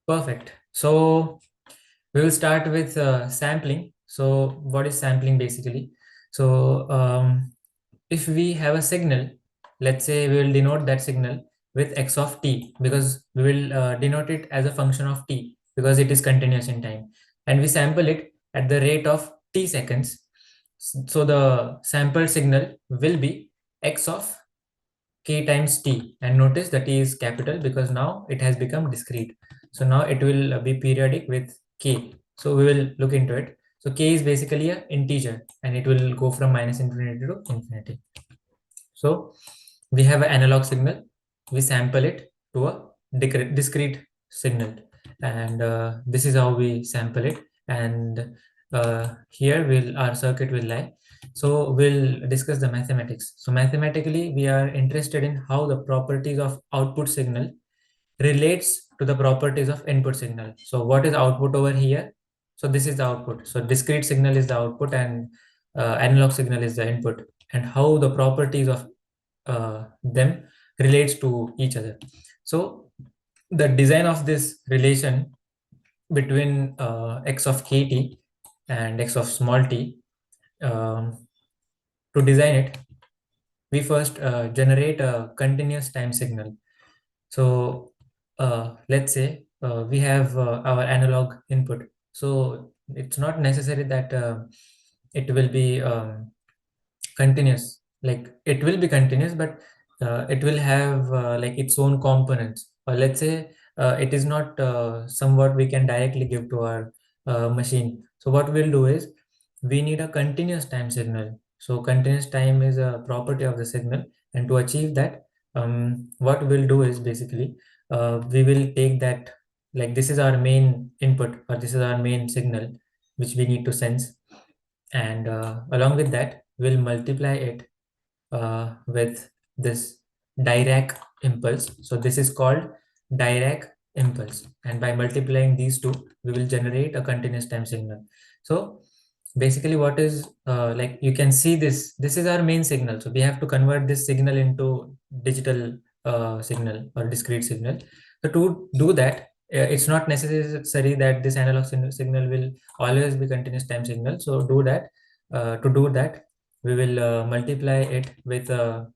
Perfect. So we will start with sampling. So what is sampling basically? So if we have a signal, let's say we will denote that signal with x of t because we will denote it as a function of t because it is continuous in time, and we sample it at the rate of t seconds. So the sampled signal will be x of k times t, and notice that t is capital because now it has become discrete. So now it will be periodic with k. So we will look into it. So k is basically an integer and it will go from minus infinity to infinity. So we have an analog signal, we sample it to a discrete signal, and this is how we sample it. And here will our circuit will lie. So we'll discuss the mathematics. So mathematically, we are interested in how the properties of output signal relates to the properties of input signal. So what is output over here? So this is the output. So discrete signal is the output and analog signal is the input, and how the properties of them relates to each other. So the design of this relation between x of kt and x of small t, to design it, we first generate a continuous time signal. So let's say we have our analog input. So it's not necessary that it will be continuous. Like it will be continuous, but it will have like its own components. Or let's say it is not somewhat we can directly give to our machine. So what we'll do is we need a continuous time signal. So continuous time is a property of the signal, and to achieve that, what we'll do is basically we will take that, like this is our main input or this is our main signal which we need to sense, and along with that we'll multiply it with this Dirac impulse. So this is called Dirac impulse, and by multiplying these two we will generate a continuous time signal. So basically what is like you can see this is our main signal, so we have to convert this signal into digital signal or discrete signal. So to do that, it's not necessary that this analog signal will always be continuous time signal. So do that to do that we will multiply it with a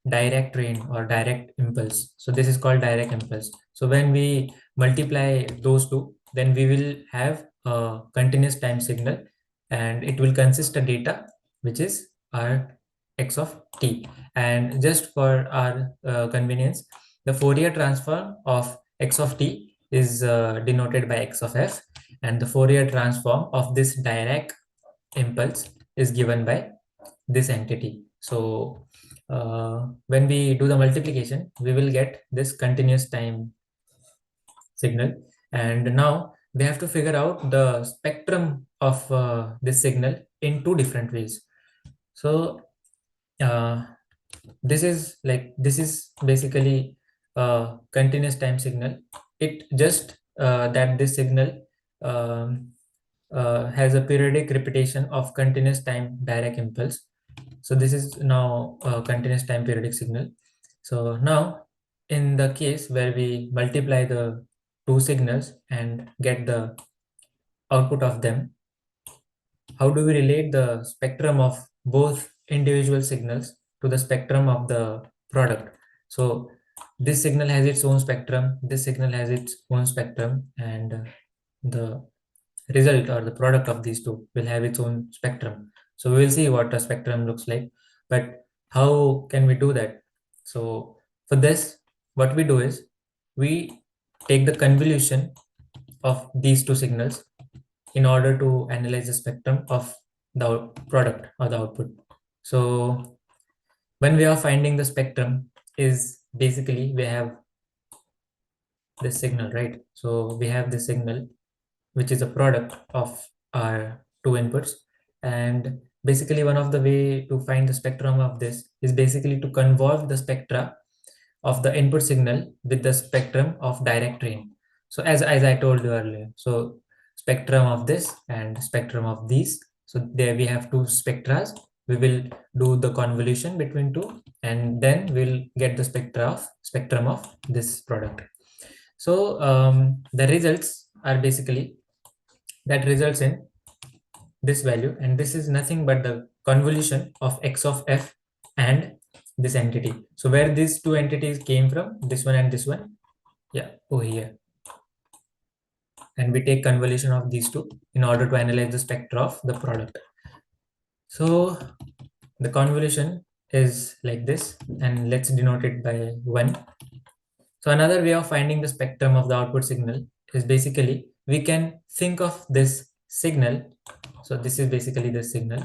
direct train or direct impulse. So this is called direct impulse. So when we multiply those two, then we will have a continuous time signal, and it will consist of data which is our x of t. And just for our convenience, the Fourier transform of x of t is denoted by x of f, and the Fourier transform of this direct impulse is given by this entity. So when we do the multiplication, we will get this continuous time signal. And now we have to figure out the spectrum of this signal in two different ways. So uh, this is basically a continuous time signal. It just that this signal um, has a periodic repetition of continuous time direct impulse. So this is now a continuous time periodic signal. So now in the case where we multiply the two signals and get the output of them, how do we relate the spectrum of both individual signals to the spectrum of the product? So this signal has its own spectrum, this signal has its own spectrum, and the result or the product of these two will have its own spectrum. So we will see what a spectrum looks like, but how can we do that? So for this, what we do is we take the convolution of these two signals in order to analyze the spectrum of the product or the output. So when we are finding the spectrum is basically we have this signal, right? So we have this signal which is a product of our two inputs. And basically one of the way to find the spectrum of this is basically to convolve the spectra of the input signal with the spectrum of direct train. So as I told you earlier, so spectrum of this and spectrum of these. So there we have two spectra. We will do the convolution between two, and then we'll get the spectrum of this product. So the results are basically that results in this value, and this is nothing but the convolution of x of f and this entity. So where these two entities came from, this one and this one, yeah, over here. And we take convolution of these two in order to analyze the spectra of the product. So the convolution is like this, and let's denote it by 1. So another way of finding the spectrum of the output signal is basically we can think of this signal. So this is basically the signal.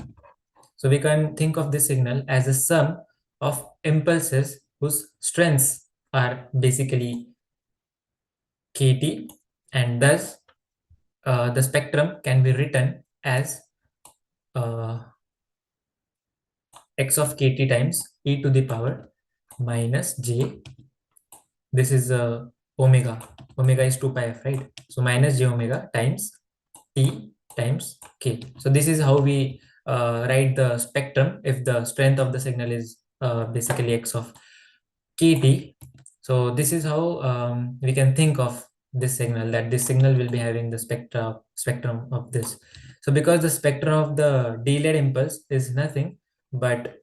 So we can think of this signal as a sum of impulses whose strengths are basically kT, and thus the spectrum can be written as uh, x of kt times e to the power minus j. This is omega. Omega is 2 pi f, right? So minus j omega times t times k. So this is how we write the spectrum if the strength of the signal is basically x of kt. So this is how we can think of this signal, that this signal will be having the spectrum of this. So because the spectrum of the delayed impulse is nothing but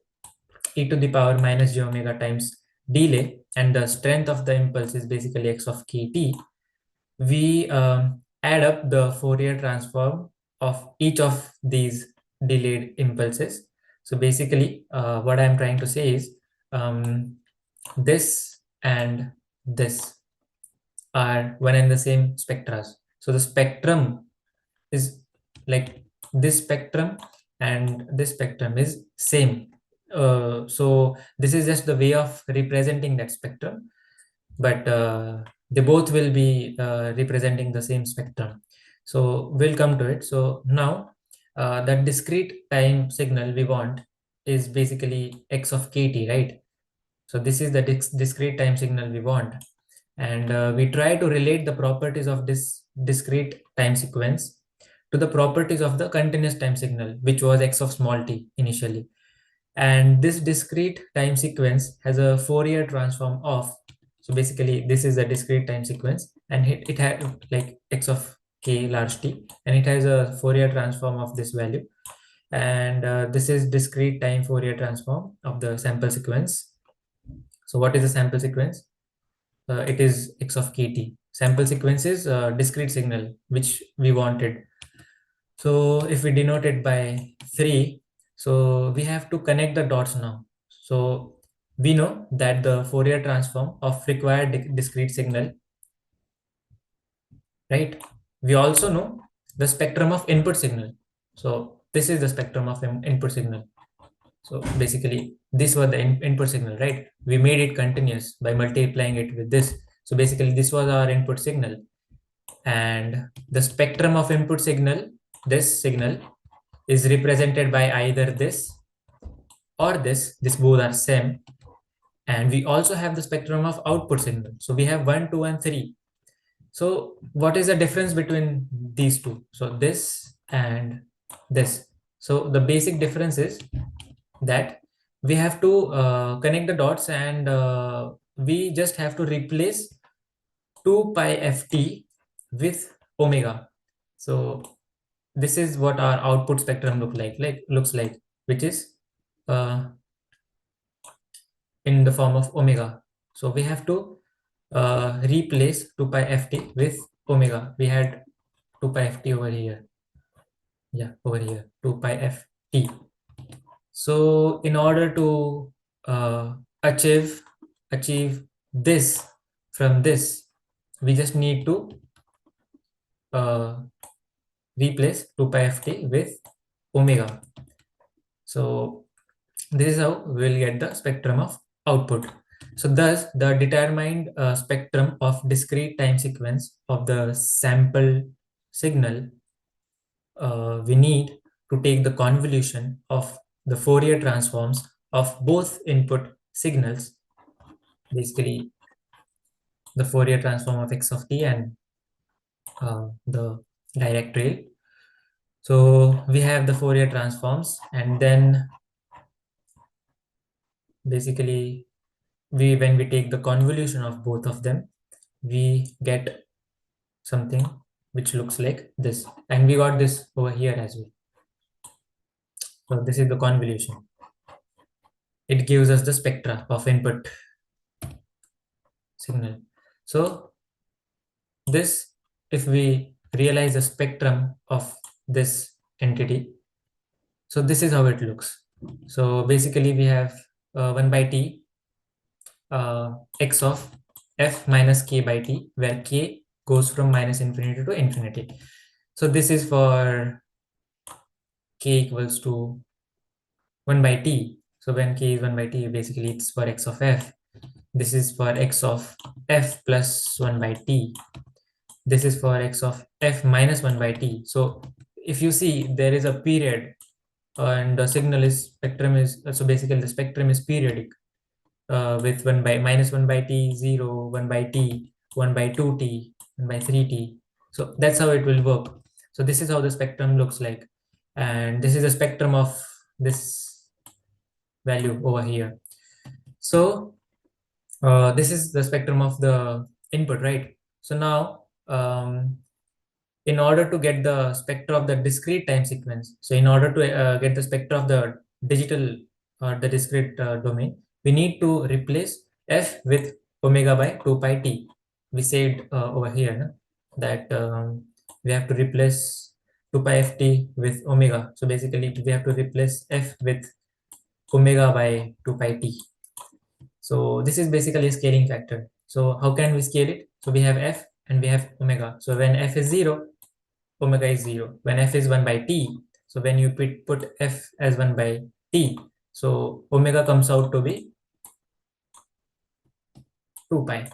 e to the power minus j omega times delay, and the strength of the impulse is basically x of kt, we add up the Fourier transform of each of these delayed impulses. So basically, what I'm trying to say is this and this are one and the same spectras. So the spectrum is like this spectrum and this spectrum is same. So this is just the way of representing that spectrum, but they both will be representing the same spectrum. So we'll come to it. So now that discrete time signal we want is basically x of kt, right? So this is the discrete time signal we want, and we try to relate the properties of this discrete time sequence to the properties of the continuous time signal, which was x of small t initially. And this discrete time sequence has a Fourier transform of, so basically this is a discrete time sequence, and it has like x of k large t, and it has a Fourier transform of this value. And this is discrete time Fourier transform of the sample sequence. So what is the sample sequence? It is x of kt. Sample sequence is discrete signal which we wanted. So if we denote it by 3, so we have to connect the dots now. So we know that the Fourier transform of required discrete signal, right? We also know the spectrum of input signal. So this is the spectrum of input signal. So basically this was the input signal, right? We made it continuous by multiplying it with this. So basically this was our input signal, and the spectrum of input signal, this signal, is represented by either this or this both are same. And we also have the spectrum of output signal. So we have 1, 2, and 3. So what is the difference between these two? So this and this. So the basic difference is that we have to connect the dots, and we just have to replace 2 pi ft with omega. So this is what our output spectrum looks like, which is uh, in the form of omega. So we have to replace 2 pi ft with omega. We had 2 pi ft over here. Yeah, over here, 2 pi ft. So in order to uh, achieve achieve this from this, we just need to uh, replace 2 pi ft with omega. So this is how we'll get the spectrum of output. So thus the determined spectrum of discrete time sequence of the sample signal, we need to take the convolution of the Fourier transforms of both input signals, basically the Fourier transform of x of t and the direct rail. So we have the Fourier transforms, and then basically when we take the convolution of both of them, we get something which looks like this, and we got this over here as well. So this is the convolution. It gives us the spectra of input signal. So this, if we realize the spectrum of this entity, so this is how it looks. So basically we have 1 by t x of f minus k by t, where k goes from minus infinity to infinity. So this is for k equals to 1 by t. So when k is 1 by t, basically it's for x of f. This is for x of f plus 1 by t. This is for x of f minus 1 by t. So if you see, there is a period, and the signal is spectrum is, so basically the spectrum is periodic, with 1 by minus 1 by t, 0, 1 by t, 1 by 2t, 1 by 3t. So that's how it will work. So this is how the spectrum looks like, and this is the spectrum of this value over here. So this is the spectrum of the input, right? So now, in order to get the spectra of the discrete time sequence, so in order to get the spectra of the digital or the discrete domain, we need to replace f with omega by 2 pi t. We said over here, no? That we have to replace 2 pi ft with omega. So basically we have to replace f with omega by 2 pi t. So this is basically a scaling factor. So how can we scale it? So we have f and we have omega. So when f is 0, omega is 0. When f is 1 by t, so when you put f as 1 by t, so omega comes out to be 2 pi.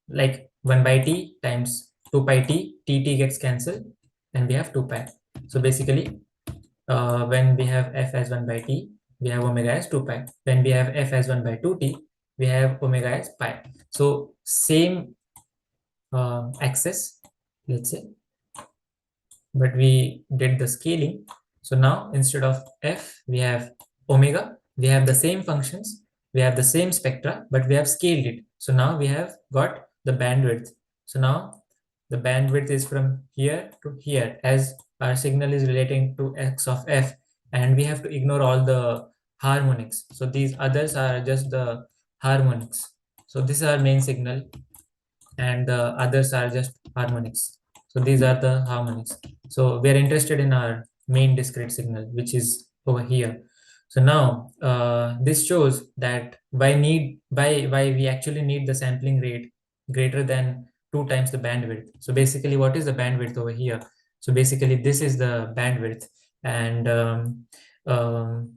Like 1 by t times 2 pi t, tt gets cancelled, and we have 2 pi. So basically, when we have f as 1 by t, we have omega as 2 pi. When we have f as 1 by 2t, we have omega as pi. So same axis, let's say, but we did the scaling. So now instead of f, we have omega, we have the same functions, we have the same spectra, but we have scaled it. So now we have got the bandwidth. So now the bandwidth is from here to here, as our signal is relating to x of f, and we have to ignore all the harmonics. So these others are just the harmonics. So this is our main signal, and the others are just harmonics. So these are the harmonics. So we are interested in our main discrete signal, which is over here. So now this shows that why we actually need the sampling rate greater than 2 times the bandwidth. So basically, what is the bandwidth over here? So basically, this is the bandwidth, and um,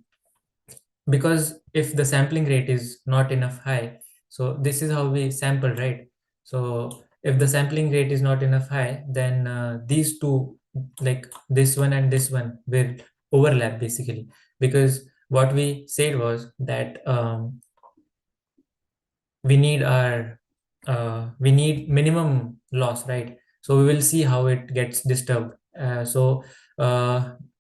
because if the sampling rate is not enough high, so this is how we sample, right? So if the sampling rate is not enough high, then these two, like this one and this one, will overlap basically, because what we said was that we need minimum loss, right? So we will see how it gets disturbed. So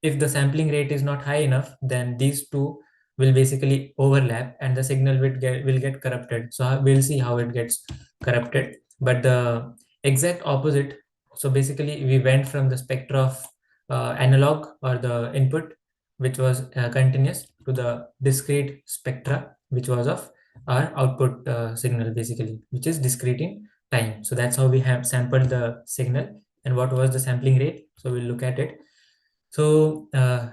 if the sampling rate is not high enough, then these two will basically overlap, and the signal will get corrupted. So we'll see how it gets corrupted. But the exact opposite, so basically we went from the spectra of analog or the input, which was continuous, to the discrete spectra, which was of our output signal, basically, which is discrete in time. So that's how we have sampled the signal. And what was the sampling rate? So we'll look at it. So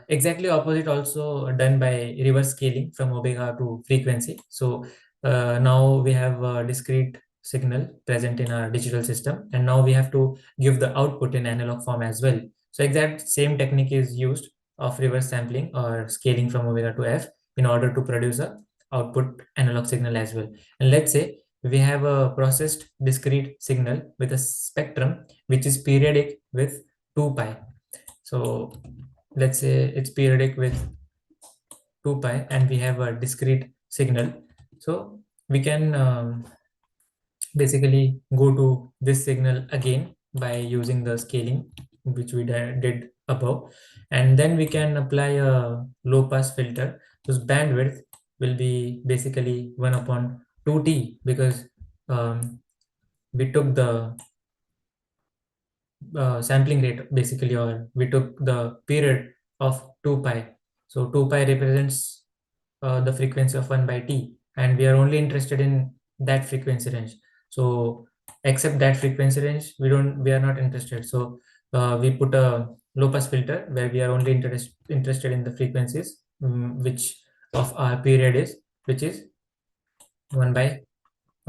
exactly opposite also done by reverse scaling from omega to frequency. So now we have a discrete signal present in our digital system, and now we have to give the output in analog form as well. So exact same technique is used of reverse sampling or scaling from omega to f in order to produce a output analog signal as well. And let's say we have a processed discrete signal with a spectrum which is periodic with 2 pi. So let's say it's periodic with 2 pi, and we have a discrete signal. So we can basically go to this signal again by using the scaling which we did above, and then we can apply a low pass filter whose bandwidth will be basically 1 upon 2t, because um, we took the sampling rate basically, or we took the period of 2 pi. So 2 pi represents the frequency of 1 by t, and we are only interested in that frequency range. So except that frequency range, we are not interested. So we put a low pass filter where we are only interested in the frequencies which of our period is, which is 1 by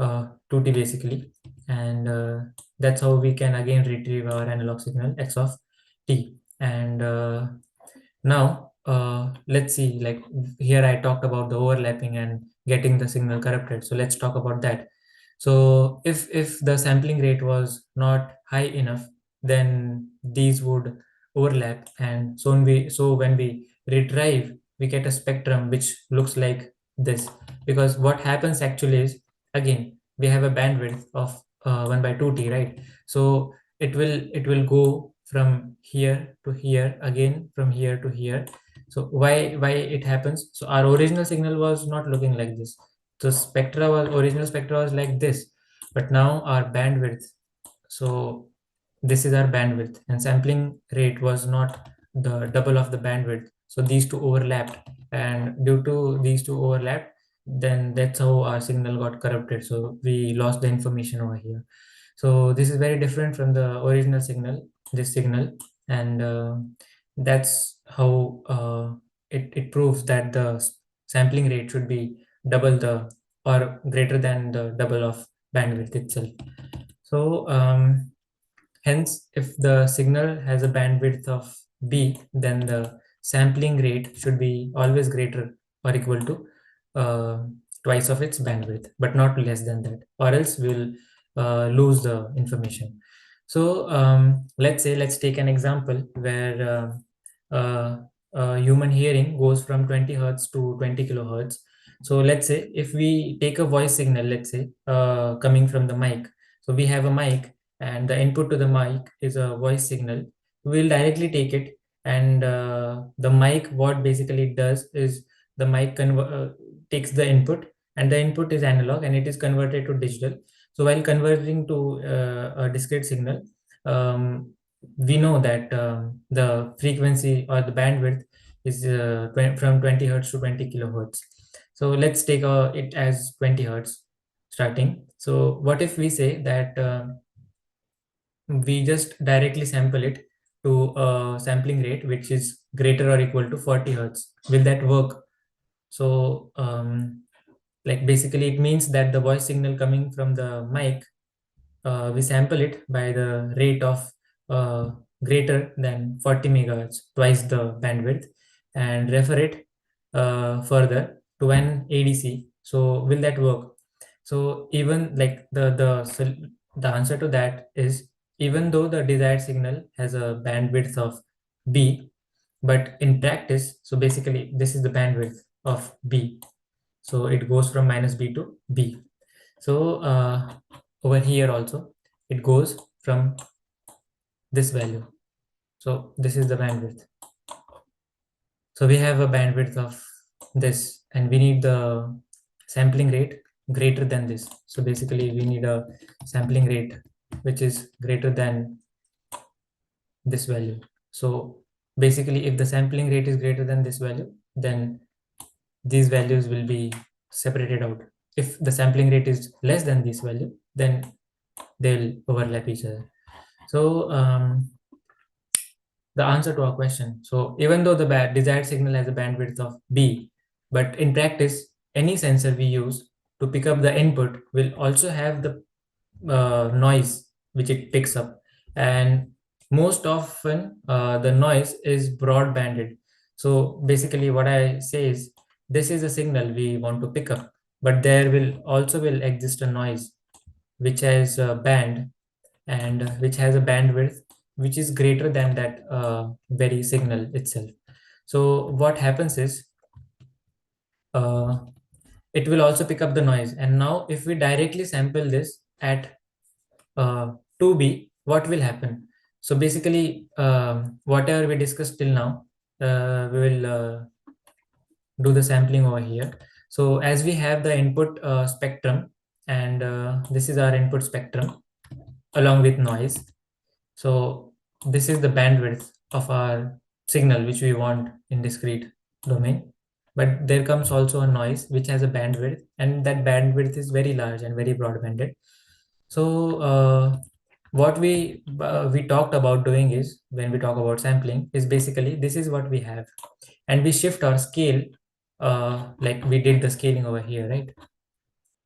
2t basically. And that's how we can again retrieve our analog signal x of t. And now let's see, like here I talked about the overlapping and getting the signal corrupted, so let's talk about that. So if the sampling rate was not high enough, then these would overlap, and when we retrieve, we get a spectrum which looks like this. Because what happens actually is, again, we have a bandwidth of 1 by 2t, right? So it will go from here to here, again from here to here. So why it happens? So our original signal was not looking like this. The original spectra was like this, but now our bandwidth, so this is our bandwidth, and sampling rate was not the double of the bandwidth. So these two overlapped, and due to these two overlap, then that's how our signal got corrupted. So we lost the information over here. So this is very different from the original signal, this signal. And that's how it proves that the sampling rate should be double the, or greater than the double of bandwidth itself. So hence, if the signal has a bandwidth of b, then the sampling rate should be always greater or equal to uh, twice of its bandwidth, but not less than that, or else we'll lose the information. So let's take an example where human hearing goes from 20 hertz to 20 kilohertz. So let's say if we take a voice signal, let's say coming from the mic. So we have a mic, and the input to the mic is a voice signal. We'll directly take it, and the mic, what basically it does is, the mic takes the input, and the input is analog, and it is converted to digital. So while converting to a discrete signal, we know that the frequency or the bandwidth is from 20 hertz to 20 kilohertz. So let's take it as 20 hertz starting. So what if we say that we just directly sample it to a sampling rate which is greater or equal to 40 hertz? Will that work? So like basically it means that the voice signal coming from the mic, we sample it by the rate of uh, greater than 40 megahertz, twice the bandwidth, and refer it further to an ADC. So will that work? So even like the answer to that is, even though the desired signal has a bandwidth of b, but in practice, so basically this is the bandwidth of b. So it goes from minus b to b. So over here also, it goes from this value. So this is the bandwidth. So we have a bandwidth of this, and we need the sampling rate greater than this. So basically we need a sampling rate which is greater than this value. So basically if the sampling rate is greater than this value, then these values will be separated out. If the sampling rate is less than this value, then they'll overlap each other. So the answer to our question. So even though the desired signal has a bandwidth of b, but in practice, any sensor we use to pick up the input will also have the noise which it picks up. And most often the noise is broadbanded. So basically what I say is, this is a signal we want to pick up, but there will exist a noise which has a band, and which has a bandwidth which is greater than that very signal itself. So what happens is, uh, it will also pick up the noise. And now if we directly sample this at 2b, what will happen? So basically whatever we discussed till now, we will do the sampling over here. So as we have the input spectrum, and this is our input spectrum, along with noise. So this is the bandwidth of our signal which we want in discrete domain. But there comes also a noise which has a bandwidth, and that bandwidth is very large and very broadbanded. So what we talked about doing is, when we talk about sampling, is basically this is what we have, and we shift our scale, like we did the scaling over here, right?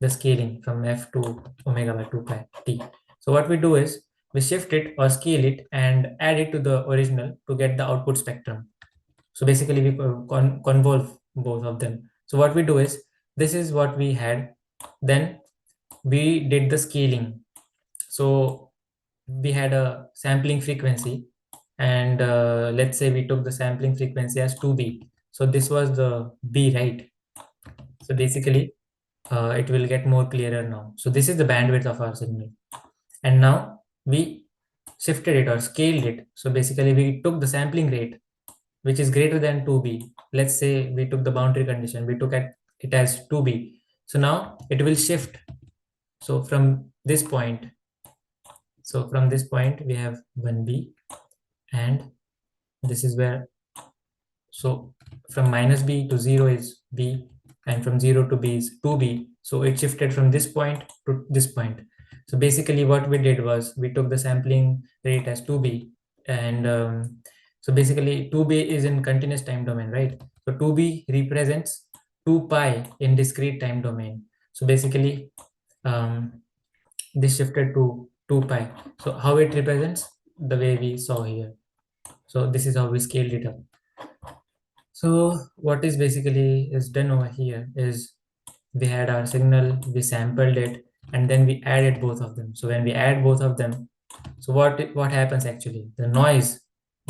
The scaling from f to omega by 2 pi t. So what we do is we shift it or scale it and add it to the original to get the output spectrum. So basically we convolve both of them. So what we do is, this is what we had, then we did the scaling. So we had a sampling frequency, and let's say we took the sampling frequency as 2b. So this was the b, right? So basically it will get more clearer now. So this is the bandwidth of our signal, and now we shifted it or scaled it. So basically we took the sampling rate which is greater than 2b. Let's say we took the boundary condition, we took it as 2b. So now it will shift. So from this point, we have 1b, and this is where, so from minus b to 0 is b, and from 0 to b is 2b. So it shifted from this point to this point. So basically what we did was we took the sampling rate as 2b, and so basically 2b is in continuous time domain, right? So 2b represents 2 pi in discrete time domain. So basically this shifted to 2 pi. So how it represents? The way we saw here. So this is how we scaled it up. So what is basically is done over here is, we had our signal, we sampled it, and then we added both of them. So when we add both of them, so what happens actually? The noise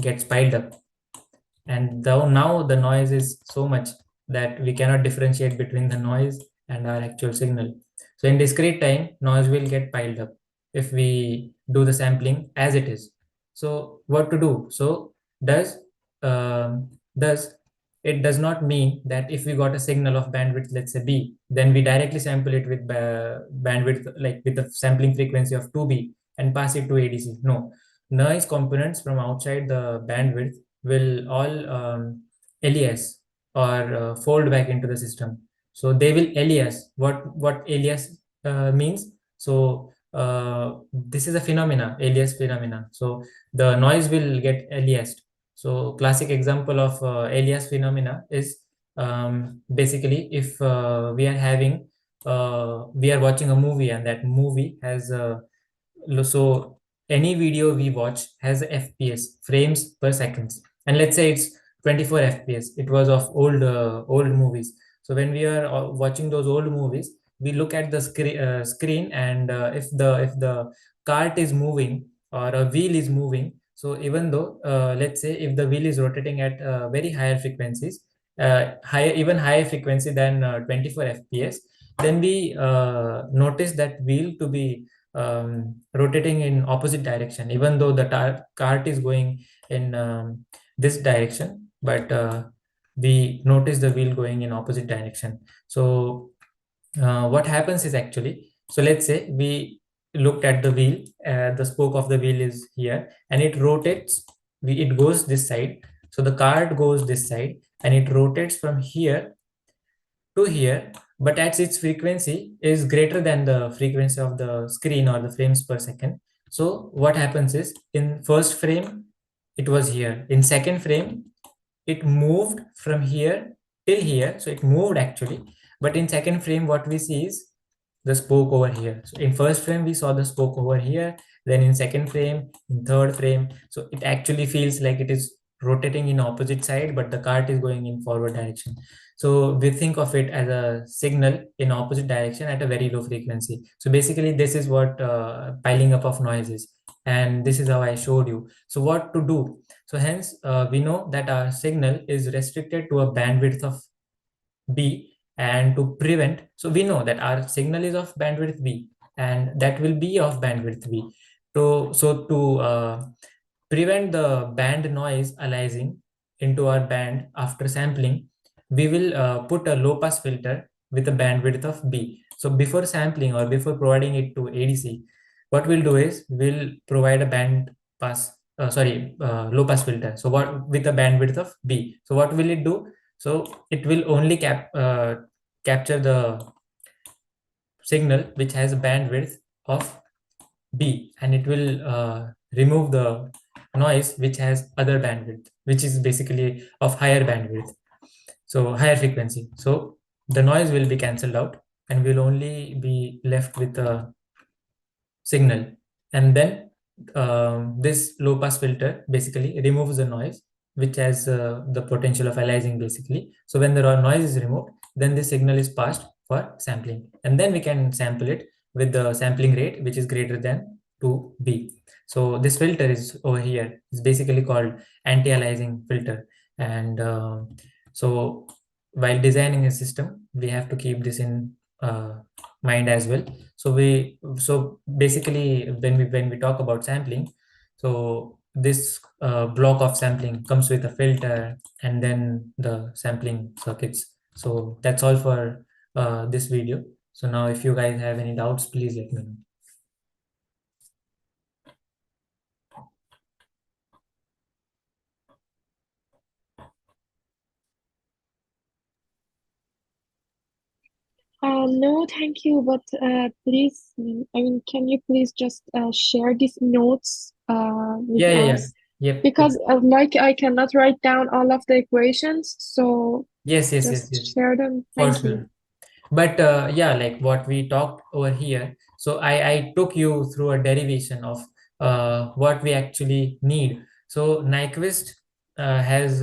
gets piled up, and though now the noise is so much that we cannot differentiate between the noise and our actual signal. So in discrete time, noise will get piled up if we do the sampling as it is. So what to do? So does does it does not mean that if we got a signal of bandwidth, let's say b, then we directly sample it with bandwidth, like with the sampling frequency of 2b, and pass it to ADC. No, noise components from outside the bandwidth will all alias or fold back into the system. So they will alias. What alias means? So this is a phenomena, alias phenomena. So the noise will get aliased. So classic example of alias phenomena is, basically if we are watching a movie, and that movie has so any video we watch has fps, frames per seconds, and let's say it's 24 fps. It was of old movies. So when we are watching those old movies, we look at the screen, and if the cart is moving or a wheel is moving, so even though let's say if the wheel is rotating at very higher frequencies, higher, even higher frequency than 24 fps, then we notice that wheel to be rotating in opposite direction, even though the cart is going in this direction, but we notice the wheel going in opposite direction. So what happens is actually, so let's say we looked at the wheel, the spoke of the wheel is here, and it rotates, it goes this side. So the cart goes this side, and it rotates from here to here, but at its frequency is greater than the frequency of the screen or the frames per second. So what happens is, in first frame it was here, in second frame it moved from here till here, so it moved actually. But in second frame what we see is the spoke over here. So in first frame we saw the spoke over here, then in second frame, in third frame, so it actually feels like it is rotating in opposite side, but the cart is going in forward direction. So we think of it as a signal in opposite direction at a very low frequency. So basically this is what piling up of noise is, and this is how I showed you. So what to do? So hence we know that our signal is restricted to a bandwidth of b, and to prevent, so we know that our signal is of bandwidth b, and that will be of bandwidth b. To prevent the band noise aliasing into our band after sampling, we will put a low pass filter with a bandwidth of b. So before sampling or before providing it to ADC, what we'll do is we'll provide a band pass, low pass filter. So what with a bandwidth of B. So what will it do? So it will only capture the signal which has a bandwidth of B, and it will remove the noise which has other bandwidth, which is basically of higher bandwidth, so higher frequency. So the noise will be cancelled out, and we'll only be left with a signal. And then this low pass filter basically removes the noise which has the potential of aliasing basically. So when the noise is removed, then the signal is passed for sampling, and then we can sample it with the sampling rate which is greater than 2b. So this filter is over here is basically called anti-aliasing filter. And so while designing a system, we have to keep this in mind as well. So basically when we talk about sampling, so this block of sampling comes with a filter and then the sampling circuits. So that's all for this video. So now if you guys have any doubts, please let me know. No, thank you. But please, I mean, can you please just share these notes with Yeah. us? Yep. Because like I cannot write down all of the equations, so Yes. just share them. For Thank you. sure. But yeah, like what we talked over here, so I took you through a derivation of what we actually need. So Nyquist has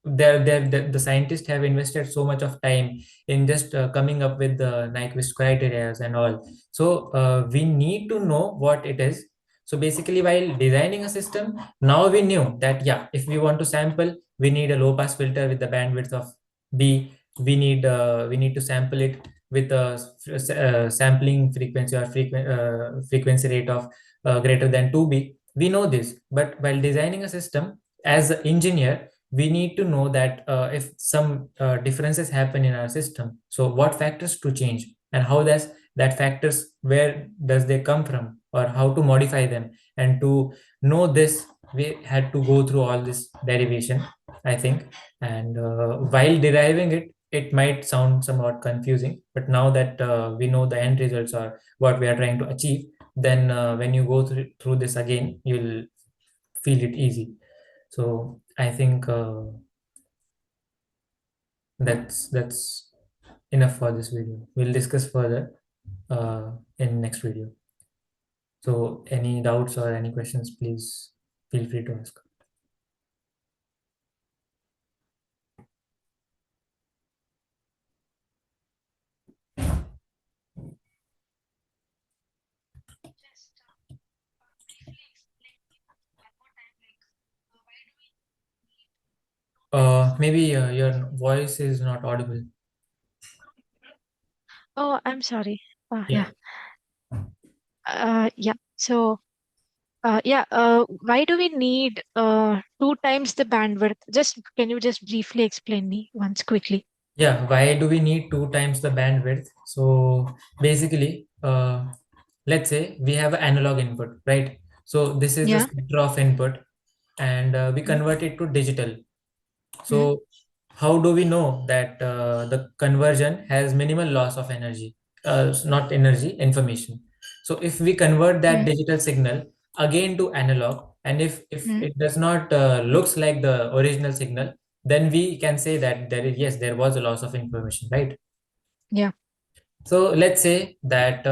the scientists have invested so much of time in just coming up with the Nyquist criteria and all. So we need to know what it is. So basically, while designing a system, now we knew that yeah, if we want to sample, we need a low pass filter with the bandwidth of B. We need to sample it with a sampling frequency or frequency rate of greater than 2b. We know this, but while designing a system as an engineer, we need to know that if some differences happen in our system, so what factors to change and how does that factors, where does they come from, or how to modify them. And to know this, we had to go through all this derivation, I think. And while deriving it, it might sound somewhat confusing, but now that we know the end results or what we are trying to achieve, then when you go through this again, you'll feel it easy. So I think that's enough for this video. We'll discuss further in next video. So any doubts or any questions, please feel free to ask. Maybe your voice is not audible. Oh, I'm sorry. Yeah. Yeah. So, why do we need two times the bandwidth? Just can you just briefly explain me once quickly? Yeah, why do we need two times the bandwidth? So basically, let's say we have an analog input, right? So this is the Yeah. spectra of input, and we Mm, convert it to digital. mm, So how do we know that the conversion has minimal loss of energy? Not energy, information. So if we convert that mm, digital signal again to analog, and if mm. it does not looks like the original signal, then we can say that there is, yes, there was a loss of information, right? Yeah. So let's say that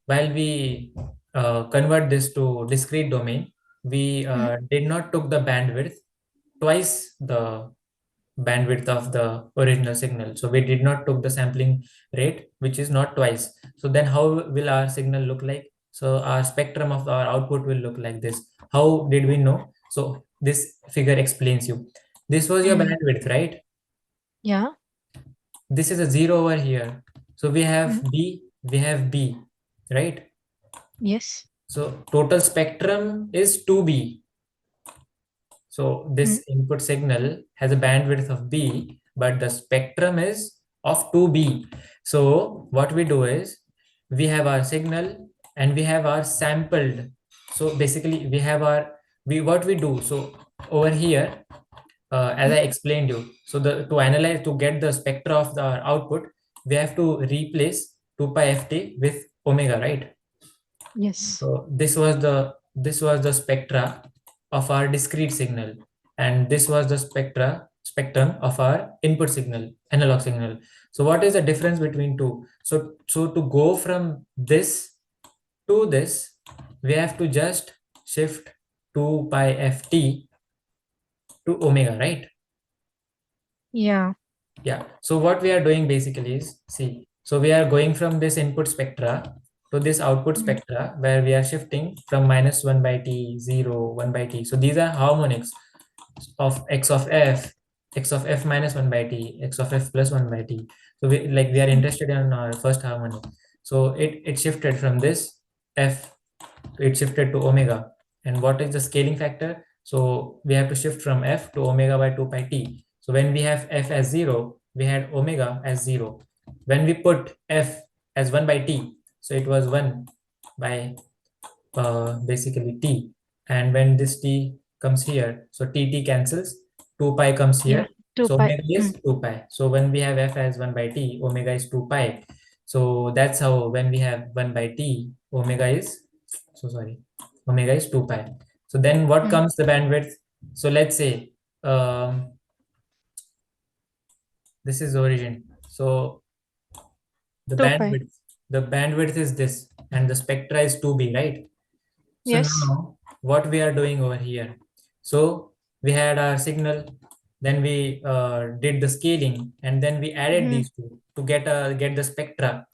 while we convert this to discrete domain, we Mm, did not took the bandwidth twice the bandwidth of the original signal. So we did not took the sampling rate, which is not twice. So then how will our signal look like? So our spectrum of our output will look like this. How did we know? So this figure explains you. This was your mm. bandwidth, right? Yeah. This is a zero over here. So Mm. we have B, right? Yes. So total spectrum is 2B. So Mm, this input signal has a bandwidth of B, but the spectrum is of 2B. So what we do is we have our signal and we have our sampled. So basically we have our, we what we do, so over here, as I explained you, so the to analyze, to get the spectra of the output, we have to replace 2 pi ft with omega, right? Yes. So this was the spectra of our discrete signal, and this was the spectrum of our input signal, analog signal. So what is the difference between two? So to go from this to this, we have to just shift 2 pi ft to omega, right? Yeah. Yeah. So what we are doing basically is, see, so we are going from this input spectra to this output Mm. spectra, where we are shifting from minus 1 by t, 0, 1 by t. So these are harmonics of x of f minus 1 by t, x of f plus 1 by t. So we are Mm. interested in our first harmonic. So it shifted from this f, it shifted to omega. And what is the scaling factor? So we have to shift from f to omega by 2 pi t. So when we have f as 0, we had omega as 0. When we put f as 1 by t, so it was 1 by basically t. And when this t comes here, so t cancels, 2 pi comes Yeah. here, 2 so pi. omega is Mm. 2 pi. So when we have f as 1 by t, omega is 2 pi. So that's how when we have 1 by t, omega is, so sorry, omega is 2 pi. So then what Mm. comes the bandwidth? So let's say um, this is origin. So the 2 pi. bandwidth, the bandwidth is this, and the spectra is 2b, right? So Yes. now what we are doing over here, so we had our signal, then we did the scaling, and then we added Mm. these two to get the spectra.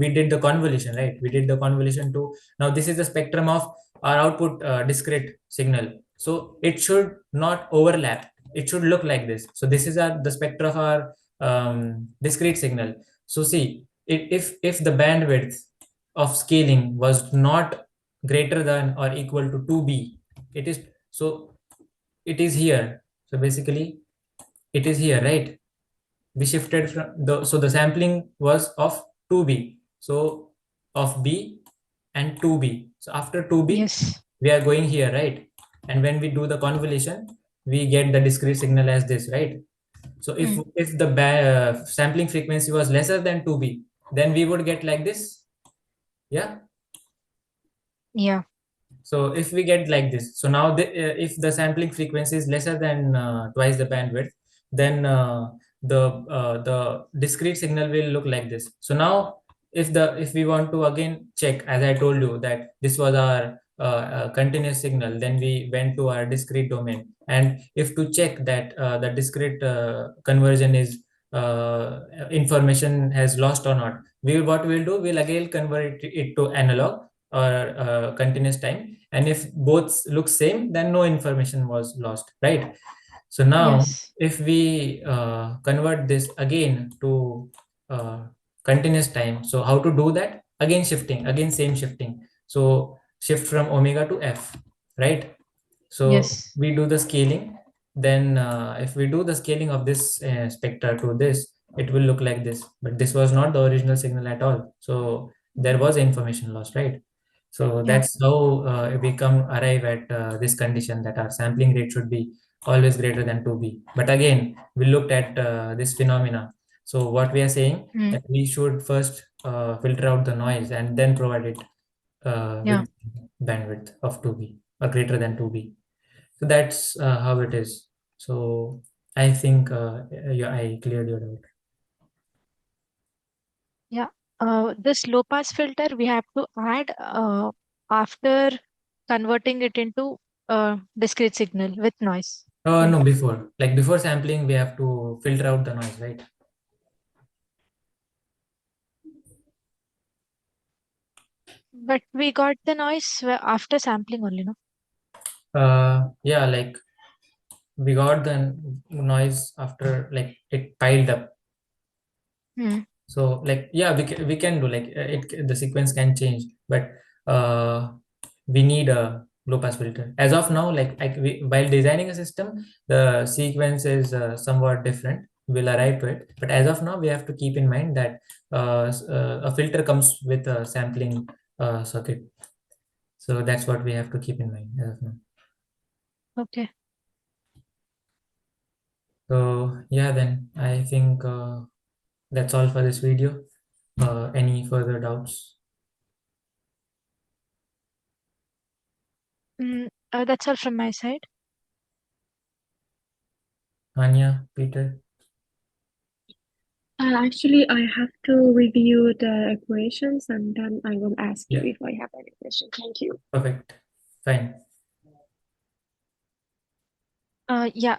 We did the convolution, right? We did the convolution to, now this is the spectrum of our output discrete signal. So it should not overlap. It should look like this. So this is the spectra of our discrete signal. So see, if the bandwidth of scaling was not greater than or equal to 2b, it is, so it is here. So basically it is here, right? We shifted from the, so the sampling was of 2b, so of b and 2b. So after 2b Yes. we are going here, right? And when we do the convolution, we get the discrete signal as this, right? So Mm. if the sampling frequency was lesser than 2b, then we would get like this. Yeah. Yeah. So if we get like this, so now if the sampling frequency is lesser than twice the bandwidth, then the discrete signal will look like this. So now if we want to again check, as I told you that this was our continuous signal, then we went to our discrete domain, and if to check that the discrete conversion is information has lost or not, we what we'll do, we'll again convert it to analog or continuous time, and if both look same, then no information was lost, right? So now Yes. if we convert this again to uh, continuous time, so how to do that? Again shifting, again same shifting, so shift from omega to f, right? So Yes. we do the scaling, then if we do the scaling of this spectra to this, it will look like this, but this was not the original signal at all, so there was information lost, right? So Yeah. that's how we come arrive at this condition that our sampling rate should be always greater than 2b. But again, we looked at this phenomena. So what we are saying, Mm. that we should first filter out the noise and then provide it Yeah. with bandwidth of 2b or greater than 2b. So that's how it is. So I think yeah, I cleared your doubt. Yeah. This low pass filter we have to add after converting it into discrete signal with noise. Right. No, before, like before sampling, we have to filter out the noise, right? But we got the noise after sampling only, no? Yeah, like we got the noise after like it piled up. Hmm. So like yeah, we can do like the sequence can change, but uh we need a low pass filter as of now. While designing a system, the sequence is somewhat different, we'll arrive to it, but as of now we have to keep in mind that a filter comes with a sampling circuit. So that's what we have to keep in mind as of now. Okay. So yeah, then I think that's all for this video. Any further doubts? That's all from my side. Anya, Peter? Actually, I have to review the equations and then I will ask you Yeah, if I have any question. Thank you. perfect. Fine. Yeah,